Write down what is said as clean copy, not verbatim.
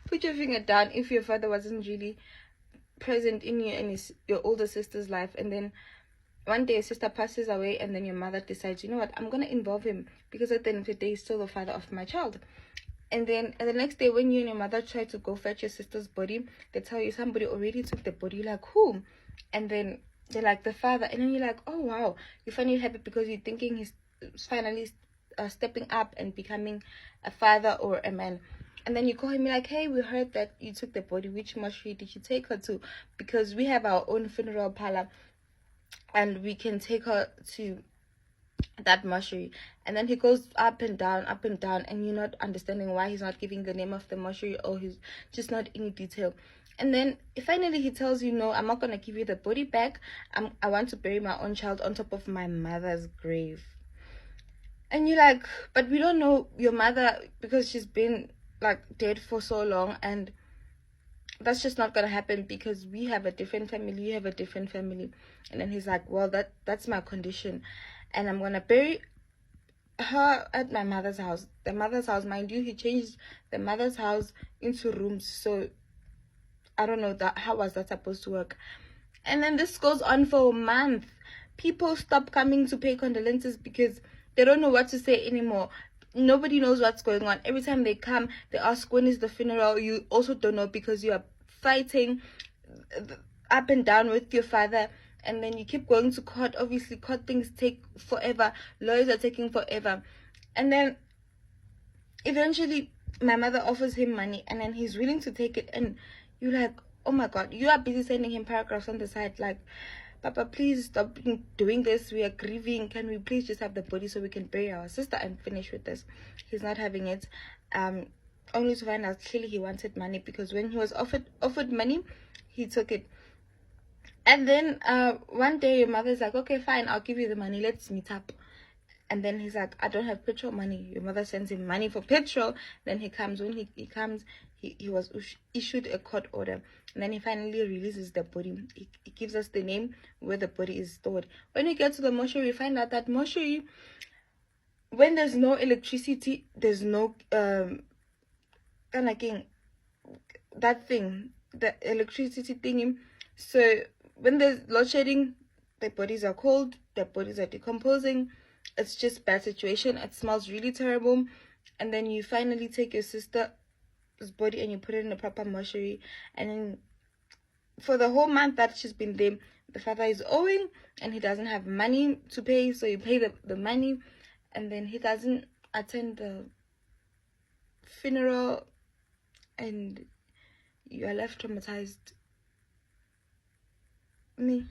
Put your finger down if your father wasn't really present in you and your older sister's life, and then one day your sister passes away, and then your mother decides, you know what, I'm gonna involve him because at the end of the day he's still the father of my child. And then the next day when you and your mother try to go fetch your sister's body, they tell you somebody already took the body. You're like, who? And then they're like, the father. And then you're like, oh wow, you're finally happy because you're thinking he's finally stepping up and becoming a father or a man. And then you call him, like, hey, we heard that you took the body. Which mortuary did you take her to? Because we have our own funeral parlor and we can take her to that mortuary. And then he goes up and down, and you're not understanding why he's not giving the name of the mortuary, or he's just not in detail. And then finally he tells you, no, I'm not gonna give you the body back. I want to bury my own child on top of my mother's grave. And you're like, but we don't know your mother because she's been like dead for so long, and that's just not gonna happen because we have a different family, you have a different family. And then he's like, well, that's my condition, and I'm gonna bury her at my mother's house. The mother's house, mind you, he changed the mother's house into rooms, so I don't know that how was that supposed to work. And then this goes on for a month. People stop coming to pay condolences because they don't know what to say anymore. Nobody knows what's going on. Every time they come, they ask, when is the funeral? You also don't know because you are fighting up and down with your father, and then you keep going to court. Obviously court things take forever, lawyers are taking forever. And then eventually my mother offers him money, and then he's willing to take it, and you're like, oh my god, you are busy sending him paragraphs on the side like, Papa, please stop doing this, we are grieving, can we please just have the body so we can bury our sister and finish with this. He's not having it, only to find out clearly he wanted money, because when he was offered money, he took it. And then one day your mother's like, okay, fine, I'll give you the money, let's meet up. And then he's like, I don't have petrol money. Your mother sends him money for petrol. Then he comes. When he comes, he was issued a court order. And then he finally releases the body. He gives us the name where the body is stored. When we get to the mortuary, we find out that mortuary, when there's no electricity, there's no kind of that thing, the electricity thingy. So when there's load shedding, the bodies are cold, the bodies are decomposing. It's just bad situation. It smells really terrible. And then you finally take your sister's body and you put it in a proper mortuary. And then for the whole month that she's been there, the father is owing and he doesn't have money to pay, so you pay the money, and then he doesn't attend the funeral, and you are left traumatized. Me.